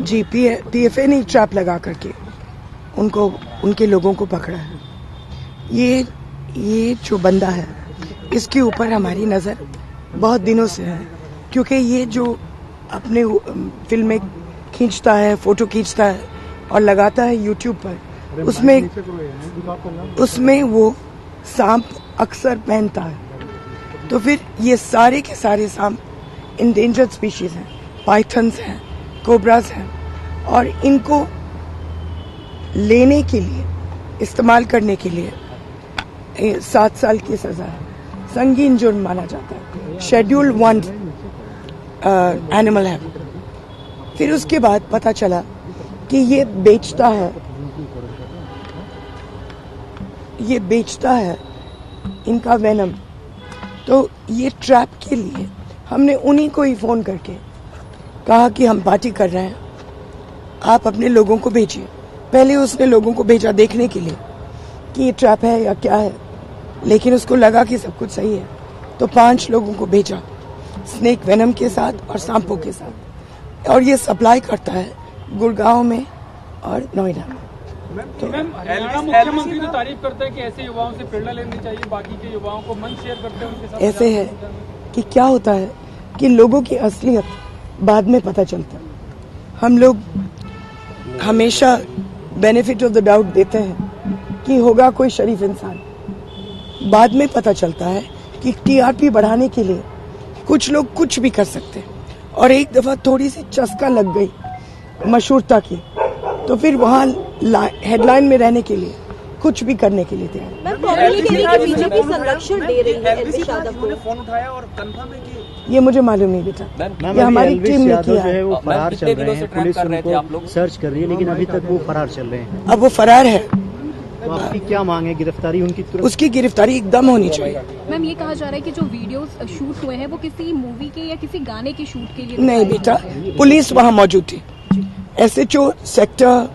जी, PFA ने trap लगा करके उनको उनके लोगों को पकड़ा है। ये जो बंदा है इसके ऊपर हमारी नज़र बहुत दिनों से है, क्योंकि ये जो अपने फिल्में खींचता है, फोटो खींचता है और लगाता है यूट्यूब पर, उसमें वो सांप अक्सर पहनता है। तो फिर ये सारे के सारे सांप इंडेंजर्ड स्पीशीज हैं, पाइथन्स हैं, कोबराज हैं, और इनको लेने के लिए, इस्तेमाल करने के लिए 7 साल की सजा है, संगीन जुर्म माना जाता है, शेड्यूल 1 एनिमल है। फिर उसके बाद पता चला कि ये बेचता है इनका वेनम। तो ये ट्रैप के लिए हमने उन्हीं को ही फोन करके कहा कि हम पार्टी कर रहे हैं, आप अपने लोगों को भेजिए। पहले उसने लोगों को भेजा देखने के लिए कि ये ट्रैप है या क्या है, लेकिन उसको लगा कि सब कुछ सही है, तो 5 लोगों को भेजा स्नेक वेनम के साथ और सांपों के साथ, और ये सप्लाई करता है गुड़गांव में और नोएडा में। तो मुख्यमंत्री तो तारीफ करते हैं कि ऐसे युवाओं से प्रेरणा लेनी चाहिए, बाकी के युवाओं को मंच शेयर करते हैं उनके साथ। ऐसे है कि क्या होता है कि लोगों की असलियत बाद में पता चलता है। हम लोग हमेशा बेनिफिट ऑफ द डाउट देते हैं कि होगा कोई शरीफ इंसान, बाद में पता चलता है कि टीआरपी बढ़ाने के लिए कुछ लोग कुछ भी कर सकते हैं, और एक दफा थोड़ी सी चस्का लग गई मशहूरता की, तो फिर वहाँ हेडलाइन में रहने के लिए कुछ भी करने के लिए तैयार। बीजेपी संरक्षण दे रही है एलविस यादव को, फोन उठाया और कंफर्म है कि ये मुझे मालूम नहीं बेटा, ये हमारी टीम ने किया है। वो फरार चल रहे हैं, पुलिस उनको सर्च कर रही है, लेकिन अभी तक वो फरार चल रहे हैं। अब वो फरार है, तो आपकी क्या मांग है? गिरफ्तारी उनकी तुरंत? उसकी गिरफ्तारी एकदम होनी चाहिए। मैम, ये कहा जा रहा है कि जो वीडियोस शूट हुए हैं वो किसी मूवी के या किसी गाने के शूट के लिए नहीं बेटा, पुलिस वहाँ मौजूद थी। एसएचओ सेक्टर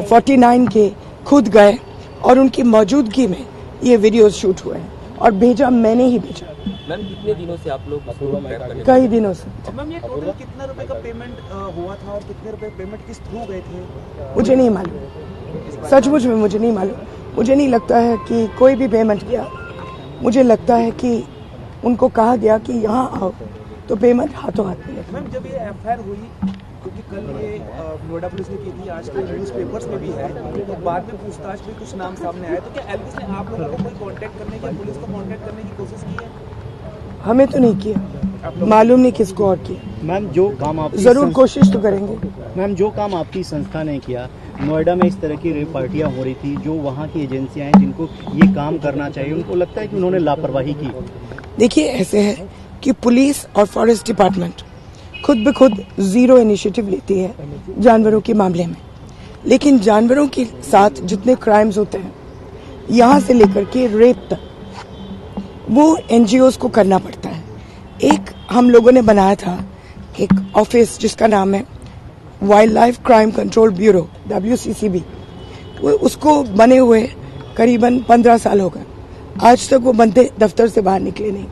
49 के खुद गए और उनकी मौजूदगी में ये वीडियोस शूट हुए हैं, और भेजा मैंने ही भेजा। मैम, कितने दिनों से आप लोग? कई दिनों से। मैम, ये टोटल कितना रुपए का पेमेंट हुआ था और कितने रुपए पेमेंट किस थ्रू गए थे? मुझे नहीं मालूम, सचमुच में मुझे नहीं मालूम। मुझे नहीं लगता है कि कोई भी पेमेंट किया। मुझे लगता है कि उनको कहा गया कि यहाँ आओ, तो पेमेंट हाथों हाथ मिले। मैम, जब ये एफआईआर हुई, क्योंकि कल ये नोएडा पुलिस ने की थी, आज कल न्यूज़पेपर्स में भी है, तो बाद में पूछताछ में कुछ नाम सामने आए, तो क्या एलविस ने आप लोगों को कोई कांटेक्ट करने की, पुलिस को कांटेक्ट करने की कोशिश की है? हमें तो नहीं किया, मालूम नहीं किसको और किया। मैम, जो काम आप जरूर कोशिश तो करेंगे। मैम, जो काम आपकी संस्था ने किया, नोएडा में इस तरह की रेप पार्टियां हो रही थी, जो वहाँ की एजेंसियां हैं जिनको ये काम करना चाहिए, उनको लगता है कि उन्होंने लापरवाही की। देखिए, ऐसे है कि पुलिस और फॉरेस्ट डिपार्टमेंट खुद ब खुद जीरो इनिशिएटिव लेती है जानवरों के मामले में, लेकिन जानवरों के साथ जितने क्राइम्स होते हैं, यहाँ से लेकर के रेप तक, वो एनजीओज को करना पड़ता है। एक हम लोगों ने बनाया था एक ऑफिस जिसका नाम है wild life crime control bureau, WCCB। उसको बने हुए करीबन 15 साल हो गए, आज तक वो बंदे दफ्तर से बाहर निकले नहीं।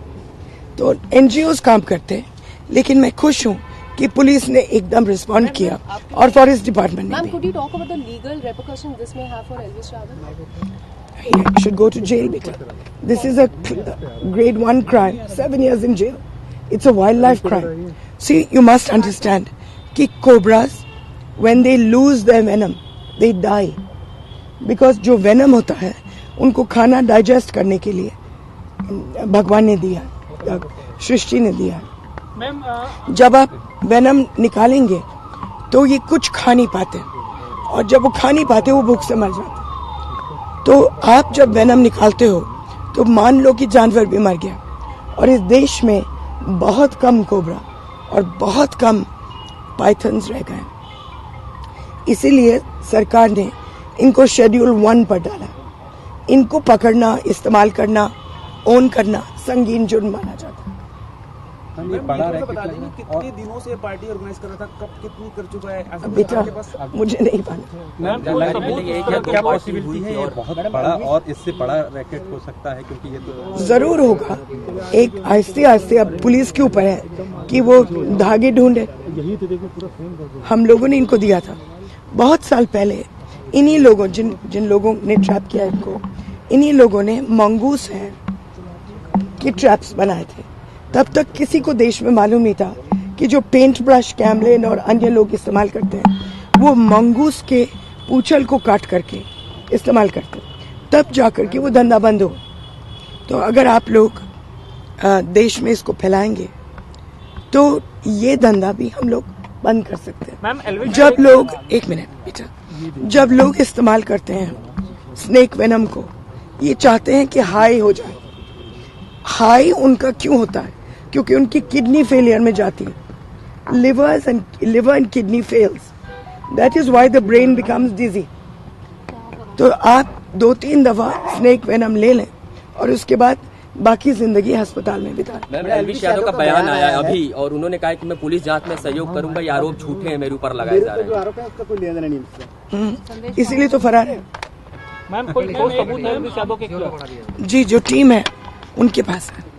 तो एनजीओज काम करते हैं, लेकिन मैं खुश हूँ कि पुलिस ने एकदम रिस्पॉन्ड किया और फॉरेस्ट डिपार्टमेंट ने भी। Could you talk about the legal repercussions this may have for Elvis Yadav? He should go to jail, beta. This is a grade 1 crime, 7 years in jail. It's a wildlife crime. See, you must understand कि cobras, when they lose their venom, they die. Because जो venom होता है, उनको खाना digest करने के लिए भगवान ने दिया, सृष्टि ने दिया। जब आप वेनम निकालेंगे तो ये कुछ खा नहीं पाते, और जब वो खा नहीं पाते वो भूख से मर जाते। तो आप जब वेनम निकालते हो तो मान लो कि जानवर भी मर गया, और इस देश में बहुत कम कोबरा और बहुत कम पाइथन्स रह गए। इसीलिए सरकार ने इनको शेड्यूल 1 पर डाला। इनको पकड़ना, इस्तेमाल करना, ओन करना संगीन जुर्म माना जाता है। मैम, बड़ा बता देंगे कितने दिनों से पार्टी ऑर्गेनाइज कर रहा था, कब कितनी कर चुका है ऐसा बेटा आपके पास? मुझे नहीं मालूम। क्या पॉसिबिलिटी है ये बहुत बड़ा और इससे बड़ा रैकेट हो सकता है, क्योंकि ये तो जरूर होगा। एक आहिस्ते आहिस्ते अब पुलिस के ऊपर है कि वो धागे ढूंढे। हम लोगों ने इनको दिया था बहुत साल पहले। इन्हीं लोगों जिन लोगों ने ट्रैप किया इनको, इन्हीं लोगों ने मंगूस हैं कि ट्रैप्स बनाए थे। तब तक किसी को देश में मालूम नहीं था कि जो पेंट ब्रश, कैमलिन और अन्य लोग इस्तेमाल करते हैं वो मंगूस के पूंछल को काट करके इस्तेमाल करते हैं। तब जाकर के वो धंधा बंद हो। तो अगर आप लोग देश में इसको फैलाएंगे तो ये धंधा भी हम लोग बंद कर सकते हैं। जब लोग, एक मिनट बेटा, जब लोग इस्तेमाल करते हैं स्नेक वेनम को, ये चाहते हैं कि हाई हो जाए। हाई उनका क्यों होता है? क्योंकि उनकी किडनी फेलियर में जाती है। Liver and kidney fails, that is why the brain becomes dizzy. तो आप 2-3 दफा स्नेक वेनम ले लें और उसके बाद बाकी जिंदगी अस्पताल में बिताएं। मैम, एलविश यादव का बयान आया है अभी और उन्होंने कहा कि मैं पुलिस जांच में सहयोग करूंगा, ये आरोप झूठे हैं मेरे ऊपर लगाए जा रहे हैं। उसका कोई लेना नहीं इससे। इसीलिए तो फरार है। मैम कोई सबूत है एलविश यादव के खिलाफ? जी, जो टीम है उनके पास है।